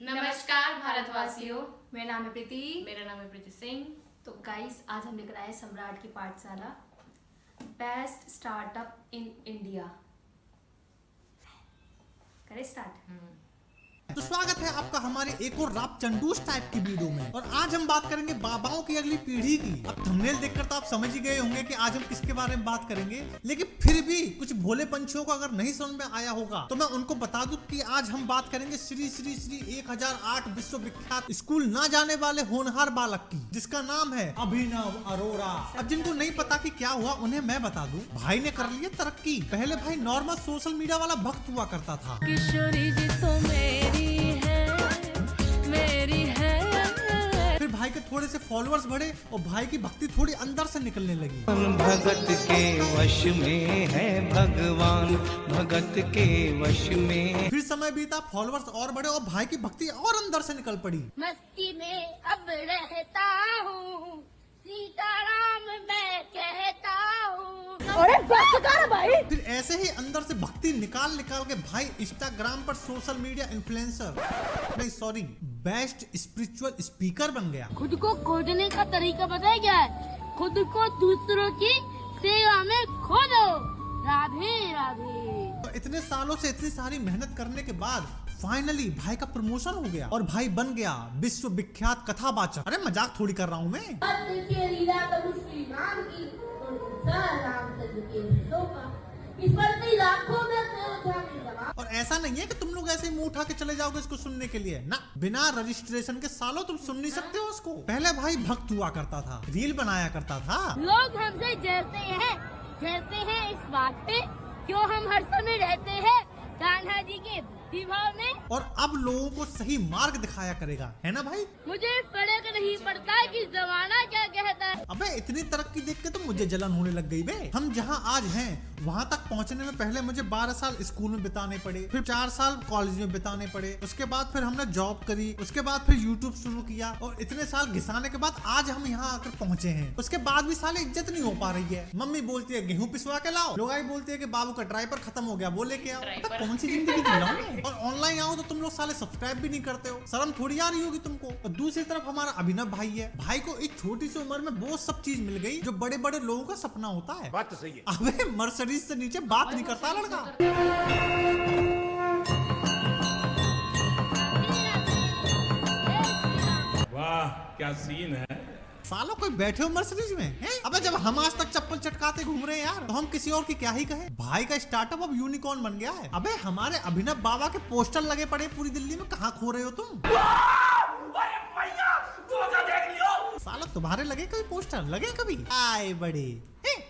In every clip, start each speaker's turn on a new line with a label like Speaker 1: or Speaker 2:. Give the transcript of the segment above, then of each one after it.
Speaker 1: नमस्कार भारतवासियों।
Speaker 2: मेरा नाम है प्रीति।
Speaker 1: मेरा नाम है प्रीति सिंह।
Speaker 2: तो गाइस, आज हम लेकर आए सम्राट की पाठशाला, बेस्ट स्टार्टअप इन इंडिया। करें स्टार्ट।
Speaker 3: तो स्वागत है आपका हमारे एक और राप चंडूस टाइप की वीडियो में। और आज हम बात करेंगे बाबाओं की अगली पीढ़ी की। अब थंबनेल देखकर तो आप समझ ही गए होंगे कि आज हम किसके बारे में बात करेंगे, लेकिन फिर भी कुछ भोले पंछियों को अगर नहीं समझ में आया होगा तो मैं उनको बता दूं कि आज हम बात करेंगे श्री श्री श्री 1008 विश्वविख्यात स्कूल ना जाने वाले होनहार बालक की, जिसका नाम है अभिनव अरोड़ा। अब जिनको नहीं पता कि क्या हुआ उन्हें मैं बता दूं, भाई ने कर लिया तरक्की। पहले भाई नॉर्मल सोशल मीडिया वाला भक्त हुआ करता था।
Speaker 4: किशोरी जी तो मेरी है
Speaker 3: फिर भाई के थोड़े से फॉलोअर्स बढ़े और भाई की भक्ति थोड़ी अंदर से निकलने लगी।
Speaker 5: भगत के वश में है भगवान, भगत के वश में।
Speaker 3: फिर समय बीता, फॉलोअर्स और बढ़े और भाई की भक्ति और अंदर से निकल पड़ी।
Speaker 6: मस्ती में अब रहता हूँ, सीताराम मैं कहता हूँ। अरे बस कर भाई।
Speaker 3: फिर ऐसे ही अंदर से भक्ति निकाल निकाल के भाई इंस्टाग्राम पर सोशल मीडिया इन्फ्लुएंसर नहीं सॉरी बेस्ट स्पिरिचुअल स्पीकर बन गया।
Speaker 6: खुद को खोजने का तरीका पता है क्या है? खुद को दूसरों की सेवा में खो दो। राधे राधे।
Speaker 3: तो इतने सालों से इतनी सारी मेहनत करने के बाद फाइनली भाई का प्रमोशन हो गया और भाई बन गया विश्व विख्यात कथावाचक। अरे मजाक थोड़ी कर रहा हूँ मैं।
Speaker 6: लीला तब श्री राम की रामचंद्र के लीलों का इस पर लाखों में
Speaker 3: और ऐसा नहीं है कि तुम लोग ऐसे ही मुंह उठा के चले जाओगे इसको सुनने के लिए ना, बिना रजिस्ट्रेशन के सालों तुम सुन नहीं सकते हो उसको। पहले भाई भक्त हुआ करता था, रील बनाया करता था।
Speaker 6: लोग हमसे जलते हैं इस बात पे क्यों हम हर समय रहते हैं कान्हा जी के भक्ति भाव में।
Speaker 3: और अब लोगों को सही मार्ग दिखाया करेगा, है ना भाई?
Speaker 6: मुझे फर्क नहीं पड़ता कि जमाना क्या कहता है।
Speaker 3: अबे इतनी तरक्की देख के तो मुझे जलन होने लग गई बे। हम जहाँ आज हैं वहाँ तक पहुँचने में पहले मुझे 12 साल स्कूल में बिताने पड़े, फिर 4 साल कॉलेज में बिताने पड़े, उसके बाद फिर हमने जॉब करी, उसके बाद फिर यूट्यूब शुरू किया और इतने साल घिसाने के बाद आज हम यहाँ आकर पहुँचे हैं। उसके बाद भी साले इज्जत नहीं हो पा रही है। मम्मी बोलती है गेहूँ पिसवा के लाओ, लोग बोलती है कि बाबू का ड्राइवर खत्म हो गया वो लेके आओ। तो कौन सी जिंदगी जी रहा हूं? और ऑनलाइन आओ तो तुम लोग साले सब्सक्राइब भी नहीं करते हो, शर्म थोड़ी आ रही होगी तुमको। और दूसरी तरफ हमारा अभिनव भाई है, भाई को एक छोटी सी उम्र में वो सब चीज मिल गई जो बड़े बड़े लोगों का सपना होता है।
Speaker 7: बात तो सही है।
Speaker 3: अबे मर्सिडीज से नीचे बात नहीं करता लड़का।
Speaker 7: वाह क्या सीन है।
Speaker 3: सालों कोई बैठे हो मर्सिडीज में हैं? अबे जब हम आज तक चप्पल चटकाते घूम रहे हैं यार, तो हम किसी और की क्या ही कहें। भाई का स्टार्टअप अब यूनिकॉर्न बन गया है। अबे हमारे अभिनव बाबा के पोस्टर लगे पड़े पूरी दिल्ली में, कहाँ खो रहे हो तुम? साला तुम्हारे लगे कभी पोस्टर? लगे कभी? आए बड़े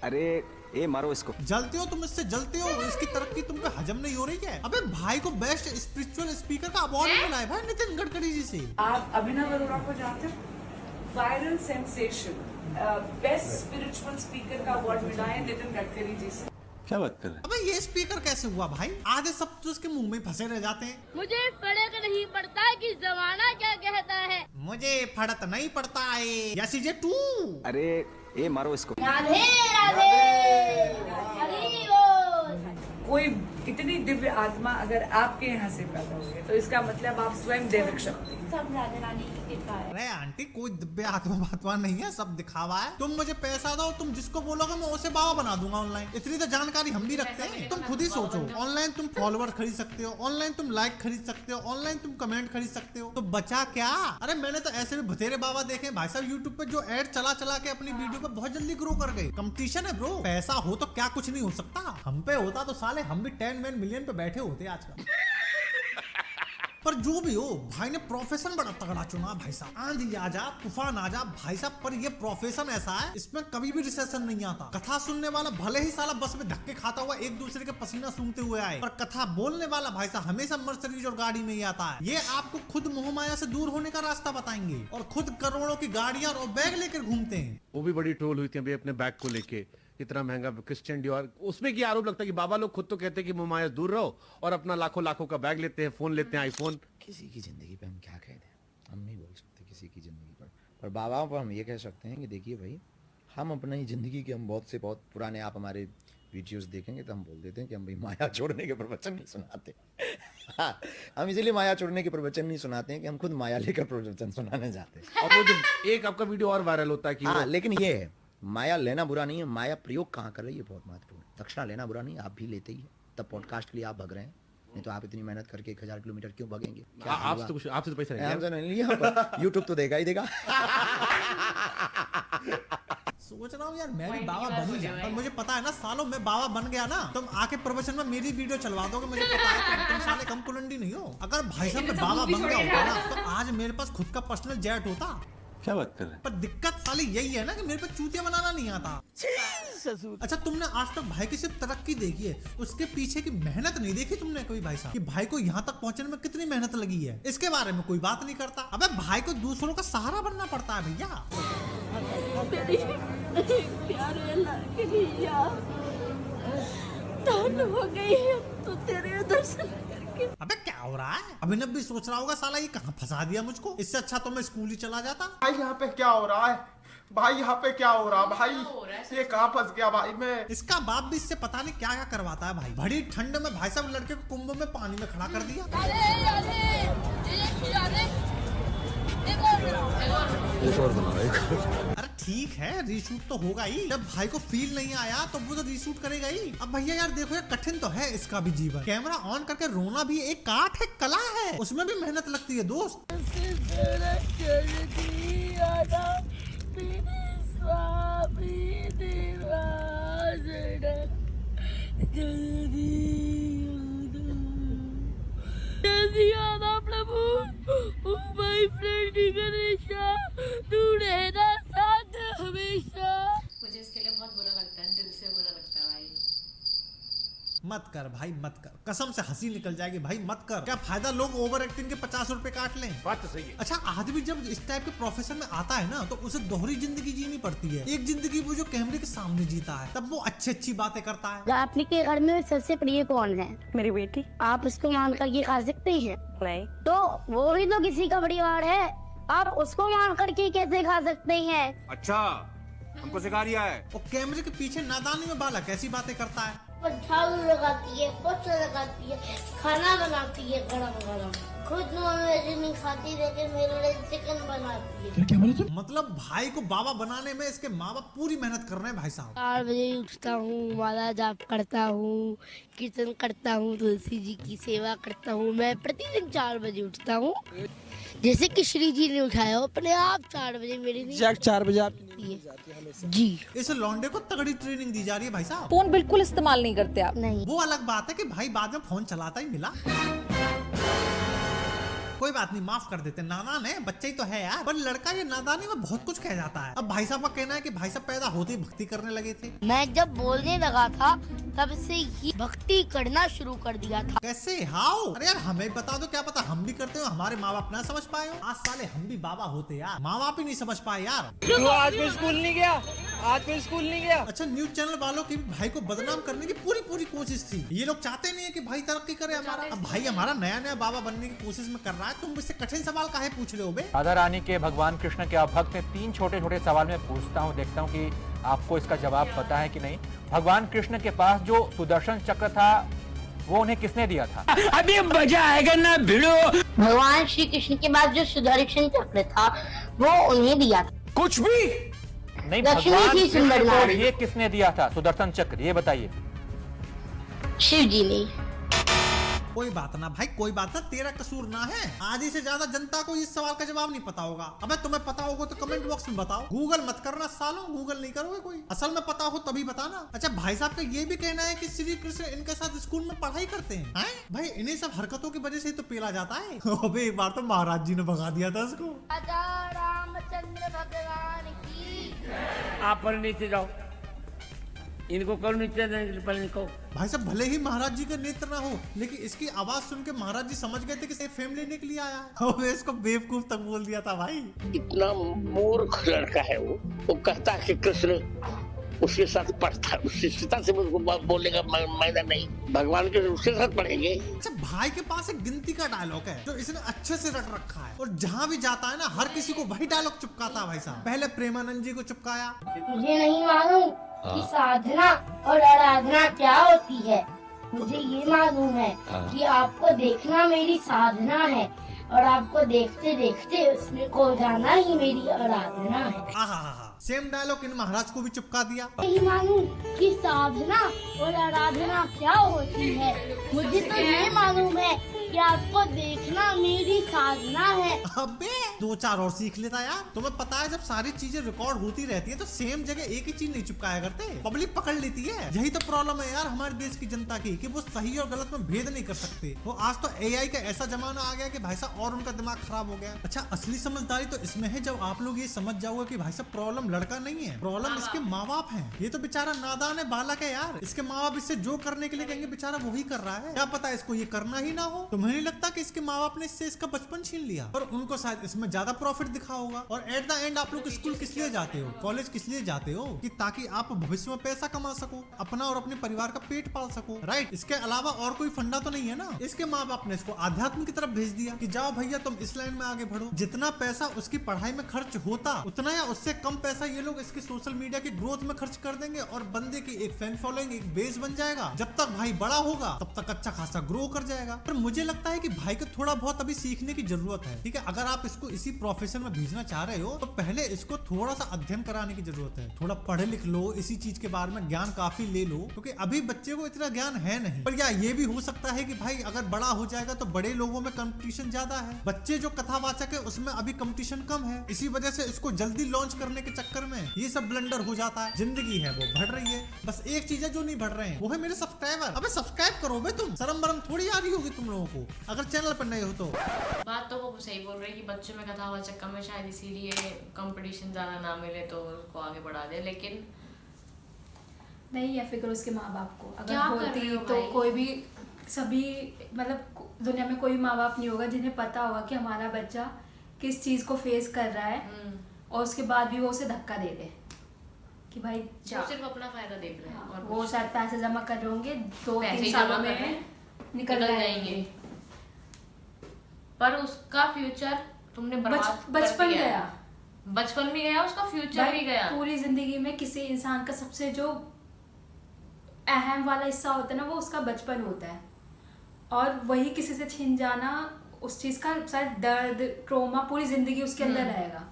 Speaker 8: अरे ए मारो इसको।
Speaker 3: जलते हो तुम, इससे जलते हो। इसकी तरक्की तुम पे हजम नहीं हो रही है। अबे भाई को बेस्ट स्पिरिचुअल स्पीकर का अवार्ड मिला है भाई नितिन गडकरी जी से।
Speaker 9: आप अभिनव अरोड़ा को जानते हो? Viral sensation, best spiritual speaker का अवार्ड मिला है नितिन गडकरी जी से।
Speaker 8: क्या बात कर रहे हैं?
Speaker 3: अबे ये स्पीकर कैसे हुआ भाई? आधे सब तो उसके मुंह में फंसे रह जाते हैं।
Speaker 6: मुझे फर्क नहीं पड़ता कि जमाना क्या कहता है।
Speaker 3: मुझे फर्क नहीं पड़ता है। Yes is too.
Speaker 8: अरे ए मारो इसको।
Speaker 6: राधे राधे। हरि बोल।
Speaker 9: कोई इतनी दिव्य आत्मा अगर आपके यहाँ से पैदा हुई है तो इसका मतलब आप स्वयं दैविक शक्ति।
Speaker 6: सब राधे रानी की कृपा है।
Speaker 3: अरे आंटी कोई दिव्य आत्मा नहीं है, सब दिखावा है। तुम मुझे पैसा दो, तुम जिसको बोलोगे मैं उसे बाबा बना दूंगा ऑनलाइन। इतनी तो जानकारी हम भी रखते हैं। तुम खुद ही सोचो, ऑनलाइन तुम फॉलोअर खरीद सकते हो, ऑनलाइन तुम लाइक खरीद सकते हो, ऑनलाइन तुम कमेंट खरीद सकते हो, तो बचा क्या? अरे मैंने तो ऐसे भी बथेरे बाबा देखे भाई साहब यूट्यूब पे जो एड चला चला के अपनी वीडियो पे बहुत जल्दी ग्रो कर गए। कंपटीशन है ब्रो, पैसा हो तो क्या कुछ नहीं हो सकता। हम पे होता तो साले हम भी 10 मिलियन पे बैठे होते आजकल। पर जो भी हो, भाई ने प्रोफेशन बड़ा तगड़ा चुना भाई साहब। आंधी आ जा तूफान आ जा भाई साहब, पर ये प्रोफेशन ऐसा है इसमें कभी भी रिसेशन नहीं आता। कथा सुनने वाला भले ही साला बस में धक्के खाता हुआ एक दूसरे के पसीना सूंघते हुए आए, पर कथा बोलने वाला भाई साहब हमेशा मर्सिडीज और गाड़ी में ही आता है। ये आपको खुद मोहमाया से दूर होने का रास्ता बताएंगे और खुद करोड़ों की गाड़ियां और बैग लेकर घूमते हैं।
Speaker 7: वो भी बड़ी ट्रोल हुई थी अभी अपने बैग को लेके, इतना महंगा क्रिश्चियन डियोर। उसमें क्या आरोप लगता है कि बाबा लोग खुद तो कहते हैं कि मुमाया दूर रहो और अपना लाखों लाखों का बैग लेते हैं, फोन लेते हैं, आईफोन।
Speaker 10: किसी की जिंदगी पे हम क्या कह दें, हम नहीं बोल सकते किसी की जिंदगी पर बाबाओं पर हम ये कह सकते हैं कि देखिए भाई, हम अपनी ज़िंदगी के हम बहुत से बहुत पुराने आप हमारे वीडियोस देखेंगे तो हम बोल देते हैं कि हम भाई माया छोड़ने के प्रवचन नहीं सुनाते। हम इसीलिए माया छोड़ने के प्रवचन नहीं सुनाते हैं कि हम खुद माया लेकर प्रवचन सुनाने जाते हैं।
Speaker 7: और वो जो एक आपका वीडियो और वायरल होता है कि
Speaker 10: हाँ, लेकिन ये है, माया लेना बुरा नहीं है, माया प्रयोग कहाँ कर रही है बहुत महत्वपूर्ण है। दक्षिणा लेना बुरा नहीं, आप भी लेते ही है, तब पॉडकास्ट के लिए आप भग रहे हैं, नहीं तो आप इतनी मेहनत करके 1000 किलोमीटर क्यों भगेंगे?
Speaker 7: आपसे तो पैसा नहीं
Speaker 10: हमसे नहीं लिया, यूट्यूब तो देगा ही देगा।
Speaker 3: सोच रहा हूँ यार मैं भी बाबा बन ही जाऊँ, पर मुझे पता है ना सालों में बाबा बन गया ना, तुम आके प्रवचन में मेरी वीडियो चलवा दोगे, मुझे पता है तुम साले कम कुलंडी नहीं हो। अगर भाई साहब मैं बाबा बन गया होता ना तो आज मेरे पास खुद का पर्सनल जेट होता।
Speaker 8: क्या बात कर रहे हैं?
Speaker 3: पर दिक्कत साली यही है ना कि मेरे पे चूतिया बनाना नहीं आता। अच्छा तुमने आज तक भाई की सिर्फ तरक्की देखी है, उसके पीछे की मेहनत नहीं देखी तुमने कोई भाई साहब कि भाई को यहाँ तक पहुँचने में कितनी मेहनत लगी है, इसके बारे में कोई बात नहीं करता। अबे भाई को दूसरों का सहारा बनना पड़ता है भैया।
Speaker 6: प्यारे लड़के भैया धन हो गई है तो तेरे दर्शन करके।
Speaker 3: अबे क्या हो रहा है? अभिनव भी सोच रहा होगा साला ये कहाँ फंसा दिया मुझको, इससे अच्छा तो मैं स्कूल ही चला जाता।
Speaker 11: भाई यहाँ पे क्या हो रहा है? भाई यहाँ पे क्या हो रहा है भाई? ये कहाँ फंस गया भाई मैं?
Speaker 3: इसका बाप भी इससे पता नहीं क्या क्या करवाता है भाई। बड़ी ठंड में भाई साहब लड़के को कुंभ में पानी में खड़ा कर दिया। अरे ठीक है रीशूट तो होगा ही, जब भाई को फील नहीं आया तो वो तो रीशूट करेगा ही। अब भैया यार देखो यार कठिन तो है इसका भी जीवन, कैमरा ऑन करके रोना भी एक काट है, कला है, उसमें भी मेहनत लगती है दोस्त।
Speaker 6: प्रभु माय फ्रेंड गणेशा तू रहना साथ हमेशा।
Speaker 1: मुझे इसके लिए बहुत बुरा लगता है, दिल से बुरा लगता है भाई।
Speaker 3: मत कर भाई मत कर, कसम से हंसी निकल जाएगी भाई, मत कर। क्या फायदा लोग ओवर एक्टिंग के 50 रुपए काट लें।
Speaker 7: बात तो सही है।
Speaker 3: अच्छा आदमी जब इस टाइप के प्रोफेशन में आता है ना तो उसे दोहरी जिंदगी जीनी पड़ती है। एक जिंदगी वो जो कैमरे के सामने जीता है तब वो अच्छी बातें करता है।
Speaker 6: आपके घर में सबसे प्रिय कौन है?
Speaker 4: मेरी बेटी।
Speaker 6: आप उसको मान करके खा सकते हैं?
Speaker 4: नहीं।
Speaker 6: तो वो भी तो किसी का परिवार है, आप उसको मान करके कैसे खा सकते हैं?
Speaker 8: अच्छा हमको सिखा रिया है।
Speaker 3: और कैमरे के पीछे नादानी में बालक कैसी बातें करता है।
Speaker 6: वो झाड़ू लगाती है, पोछा लगाती है, खाना बनाती है गरम गरम, खुद नॉनवेज नहीं खाती लेकिन मेरे लिए चिकन बनाती है।
Speaker 3: क्या बोले? मतलब भाई को बाबा बनाने में इसके माँ बाप पूरी मेहनत कर रहे हैं भाई साहब।
Speaker 6: 4 बजे उठता हूँ, माला जाप करता हूँ, कीर्तन करता हूँ, तुलसी जी की सेवा करता हूँ। मैं प्रतिदिन 4 बजे उठता हूँ, जैसे कि श्री जी ने उठाया अपने आप 4 बजे मेरे लिए
Speaker 11: 4 बजे आप
Speaker 6: जी।
Speaker 3: इस लौंडे को तगड़ी ट्रेनिंग दी जा रही है भाई साहब।
Speaker 4: फोन बिल्कुल इस्तेमाल नहीं करते आप?
Speaker 6: नहीं।
Speaker 3: वो अलग बात है कि भाई बाद में फोन चलाता ही मिला। कोई बात नहीं माफ कर देते, नादान है, बच्चा ही तो है यार। पर लड़का ये नादानी में बहुत कुछ कह जाता है। अब भाई साहब का कहना है कि भाई साहब पैदा होते ही भक्ति करने लगे थे।
Speaker 6: मैं जब बोलने लगा था तब से ही भक्ति करना शुरू कर दिया था।
Speaker 3: कैसे हाउ? अरे यार हमें बता दो, क्या पता हम भी करते हो, हमारे माँ बाप ना समझ पाए हो। आज साले हम भी बाबा होते यार, माँ बाप ही नहीं समझ पाए यार।
Speaker 11: आज कोई स्कूल नहीं गया, आज कोई स्कूल नहीं गया।
Speaker 3: अच्छा न्यूज चैनल वालों की भी भाई को बदनाम करने की पूरी कोशिश थी। ये लोग चाहते नहीं है कि भाई तरक्की करे हमारा। अब भाई हमारा नया बाबा बनने की कोशिश में कर रहा है, तुम मुझसे कठिन सवाल काहे पूछ रहे हो बे?
Speaker 12: राधा रानी के भगवान कृष्ण के आप भक्त हैं, 3 छोटे सवाल मैं पूछता हूँ, देखता हूँ कि आपको इसका जवाब पता है कि नहीं। भगवान कृष्ण के पास जो सुदर्शन चक्र था वो उन्हें किसने दिया था?
Speaker 5: अभी मजा आएगा ना भिड़ो।
Speaker 6: भगवान श्री कृष्ण के बाद जो सुदर्शन चक्र था वो उन्हें दिया था।
Speaker 5: कुछ भी
Speaker 12: नहीं,
Speaker 6: लक्ष्मी
Speaker 12: भगवान
Speaker 6: जी
Speaker 12: कृष्ण
Speaker 6: सुंदर
Speaker 12: को ये किसने दिया था सुदर्शन चक्र, ये बताइए।
Speaker 6: शिव जी ने।
Speaker 3: कोई बात ना भाई, कोई बात ना, तेरा कसूर ना है। आधी से ज्यादा जनता को इस सवाल का जवाब नहीं पता होगा। अबे तुम्हें पता होगा तो कमेंट बॉक्स में बताओ। गूगल मत करना सालों, गूगल नहीं करोगे कोई। असल में पता हो तभी बताना। अच्छा भाई साहब का ये भी कहना है कि श्री कृष्ण इनके साथ स्कूल में पढ़ाई करते हैं। भाई इन्हीं सब हरकतों की वजह से तो पेला जाता है। अबे एक बार तो महाराज जी ने भगा दिया था उसको।
Speaker 6: राजा रामचंद्र भगवान की।
Speaker 5: आप पर नीचे जाओ, इनको करो नीचे को।
Speaker 3: भाई साहब भले ही महाराज जी का नेत्र ना हो, लेकिन इसकी आवाज सुन के महाराज जी समझ गए थे कि ये फेम लेने के लिए आया है। और इसको बेवकूफ तक बोल दिया था भाई।
Speaker 5: इतना मूर्ख लड़का है वो कहता है कि कृष्ण उसके साथ पढ़ता है, उसकी सीता से उसको बोलने का मैदान नहीं, भगवान के उसके साथ पढ़ेंगे।
Speaker 3: अच्छा भाई के पास एक गिनती का डायलॉग है जो इसने अच्छे से रट रखा है, और जहाँ भी जाता है ना हर किसी को वही डायलॉग चिपकाता है भाई साहब। पहले प्रेमानंद जी को चिपकाया,
Speaker 6: मुझे नहीं मालूम कि साधना और आराधना क्या होती है, मुझे ये मालूम है कि आपको देखना मेरी साधना है और आपको देखते देखते उसमें खो जाना ही मेरी आराधना है।
Speaker 3: सेम डायलॉग इन महाराज को भी चिपका दिया।
Speaker 6: नहीं मालूम कि साधना और आराधना क्या होती है, मुझे तो ये मालूम है कि आपको देखना मेरी साधना है।
Speaker 3: अबे 2-4 और सीख लेता यार। तुम्हें पता है जब सारी चीजें रिकॉर्ड होती रहती है तो सेम जगह एक ही चीज नहीं चिपकाया करते, पब्लिक पकड़ लेती है। यही तो प्रॉब्लम है यार हमारे देश की जनता की, कि वो सही और गलत में भेद नहीं कर सकते। वो आज तो AI का ऐसा जमाना आ गया कि भाई साहब और उनका दिमाग खराब हो गया। अच्छा, असली समझदारी तो इसमें है जब आप लोग ये समझ जाओगे कि भाई साहब प्रॉब्लम लड़का नहीं है, प्रॉब्लम इसके माँ बाप है। ये तो बेचारा नादान है, बालक है यार। इसके माँ बाप इससे जो करने के लिए कहेंगे बेचारा वही कर रहा है। क्या पता इसको ये करना ही ना हो। तुम्हें नहीं लगता कि इसके माँ बाप ने इससे इसका बचपन छीन लिया और उनको शायद इसमें ज्यादा प्रॉफिट दिखा होगा। और एट द एंड आप लोग स्कूल किस लिए जाते हो, कॉलेज किस लिए जाते हो, कि ताकि आप भविष्य में पैसा कमा सको, अपना और अपने परिवार का पेट पाल सको, राइट। इसके अलावा और कोई फंडा तो नहीं है ना। इसके माँ बाप ने इसको आध्यात्म की तरफ भेज दिया कि जाओ भैया तुम इस लाइन में आगे बढ़ो। जितना पैसा उसकी पढ़ाई में खर्च होता उतना या उससे कम पैसा ये लोग इसके सोशल मीडिया की ग्रोथ में खर्च कर देंगे और बंदे की एक फैन फॉलोइंग, एक बेस बन जाएगा। जब तक भाई बड़ा होगा तब तक अच्छा खासा ग्रो कर जाएगा। पर मुझे लगता है कि भाई को थोड़ा बहुत अभी सीखने की जरूरत है, ठीक है। अगर आप इसको इसी प्रोफेशन में भेजना चाह रहे हो तो पहले इसको थोड़ा सा अध्ययन कराने की जरूरत है। थोड़ा पढ़ लिख लो, इसी चीज के बारे में ज्ञान काफी ले लो, क्योंकि अभी बच्चे को इतना ज्ञान है नहीं। पर या ये भी हो सकता है कि भाई अगर बड़ा हो जाएगा तो बड़े लोगों में कंपटीशन ज्यादा है, बच्चे जो कथावाचक है उसमें अभी कंपटीशन कम है। इसी वजह से इसको जल्दी लॉन्च करने के चक्कर में ये सब ब्लंडर हो जाता है। जिंदगी है वो बढ़ रही है, बस एक चीज है जो नहीं बढ़ रहे हैं, वो है मेरे सब्सक्राइबर। अबे सब्सक्राइब करो बे, तुम शर्म बरम थोड़ी आ रही होगी तुम लोगों को अगर चैनल पर नए हो तो।
Speaker 1: बात तो वो सही बोल रही है कि बच्चों में कथावाचक कम है, शायद इसीलिए कंपटीशन ज्यादा ना मिले तो उसको आगे बढ़ा दे। लेकिन
Speaker 2: नहीं है फिक्र उसके माँ बाप को। अगर
Speaker 1: क्या कर
Speaker 2: होती
Speaker 1: रहे हो
Speaker 2: तो
Speaker 1: भाई?
Speaker 2: कोई भी सभी मतलब दुनिया में कोई माँ बाप नहीं होगा जिन्हें पता होगा कि हमारा बच्चा किस चीज को फेस कर रहा है और उसके बाद भी वो उसे धक्का दे दे कि भाई
Speaker 1: वो सिर्फ अपना फायदा देख रहे हैं। और
Speaker 2: वो शायद पैसे जमा कर रहे होंगे, 2-3
Speaker 1: जमा
Speaker 2: सालों
Speaker 1: कर रहे
Speaker 2: में
Speaker 1: हैं,
Speaker 2: निकल जाएंगे।
Speaker 1: पर उसका फ्यूचर तुमने बर्बाद
Speaker 2: बचपन
Speaker 1: कर दिया
Speaker 2: गया,
Speaker 1: है। बचपन भी गया, उसका फ्यूचर भी गया।
Speaker 2: पूरी जिंदगी में किसी इंसान का सबसे जो अहम वाला हिस्सा होता है ना, वो उसका बचपन होता है। और वही किसी से छिन जाना, उस चीज का शायद दर्द, ट्रॉमा पूरी जिंदगी उसके अंदर रहेगा।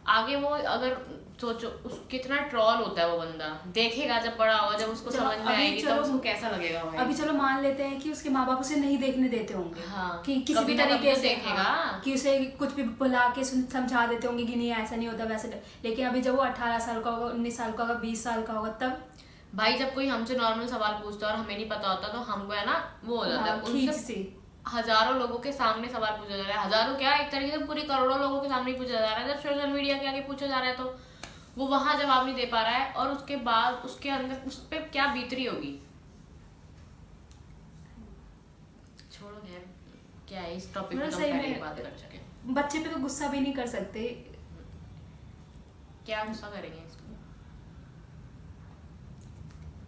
Speaker 1: आगे वो अगर सोचो उस कितना ट्रॉल होता है वो बंदा, देखेगा जब बड़ा होगा, जब उसको समझ में आएगी तब उसको कैसा लगेगा भाई।
Speaker 2: अभी चलो मान लेते हैं कि उसके माँ बाप उसे नहीं देखने देते होंगे,
Speaker 1: हाँ,
Speaker 2: कि किसी भी तरीके से
Speaker 1: देखेगा,
Speaker 2: कि उसे कुछ भी बुला के समझा देते होंगे कि नहीं ऐसा नहीं होता वैसे। लेकिन अभी जब वो 18 साल का होगा, 19 साल का होगा, 20 साल का होगा, तब
Speaker 1: भाई जब कोई हमसे नॉर्मल सवाल पूछता है और हमें नहीं पता होता तो हमको है ना वो हो जाता है। उनसे हजारों लोगों के सामने सवाल पूछा जा रहा है, हजारों क्या एक तरीके से पूरी करोड़ों लोगों के सामने पूछा जा रहा है। जब सोशल मीडिया के आगे पूछा जा रहा है तो वो वहां जवाब नहीं दे पा रहा है और उसके बाद उसके अंदर उस पर क्या बीतरी होगी। छोड़ो खैर, क्या है इस टॉपिक पे
Speaker 2: सही
Speaker 1: पहले
Speaker 2: में
Speaker 1: बात कर सके।
Speaker 2: बच्चे पे तो गुस्सा भी नहीं कर सकते,
Speaker 1: क्या गुस्सा करेंगे इसको।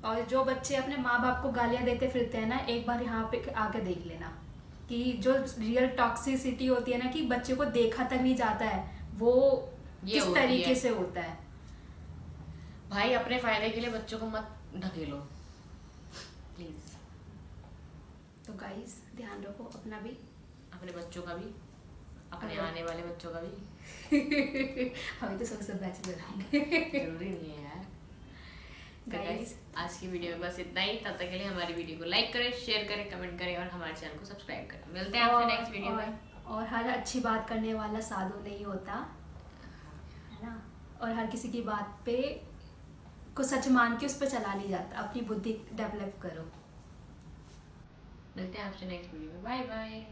Speaker 2: और जो बच्चे अपने माँ बाप को गालियां देते फिरते हैं ना, एक बार यहाँ पे आके देख लेना कि जो रियल टॉक्सिसिटी होती है ना, कि बच्चे को देखा तक नहीं जाता है, वो किस तरीके से होता है।
Speaker 1: भाई अपने फायदे के लिए बच्चों को मत ढकेलो प्लीज।
Speaker 2: तो गाइस ध्यान रखो अपना भी,
Speaker 1: अपने बच्चों का भी, अपने आने वाले बच्चों का भी।
Speaker 2: अभी तो सबसे बैचलर होंगे,
Speaker 1: जरूरी नहीं है यार। गाइस आज की वीडियो में बस इतना ही। तब तक के लिए हमारी वीडियो को लाइक करें, शेयर करें, कमेंट करें और हमारे चैनल को सब्सक्राइब करें। मिलते हैं आपसे नेक्स्ट वीडियो में।
Speaker 2: और हर अच्छी बात करने वाला साधु नहीं होता है ना, और हर किसी की बात पे को सच मान के उस पर चला नहीं जाता। अपनी बुद्धि डेवलप करो।
Speaker 1: मिलते हैं आपसे नेक्स्ट वीडियो में। बाय बाय।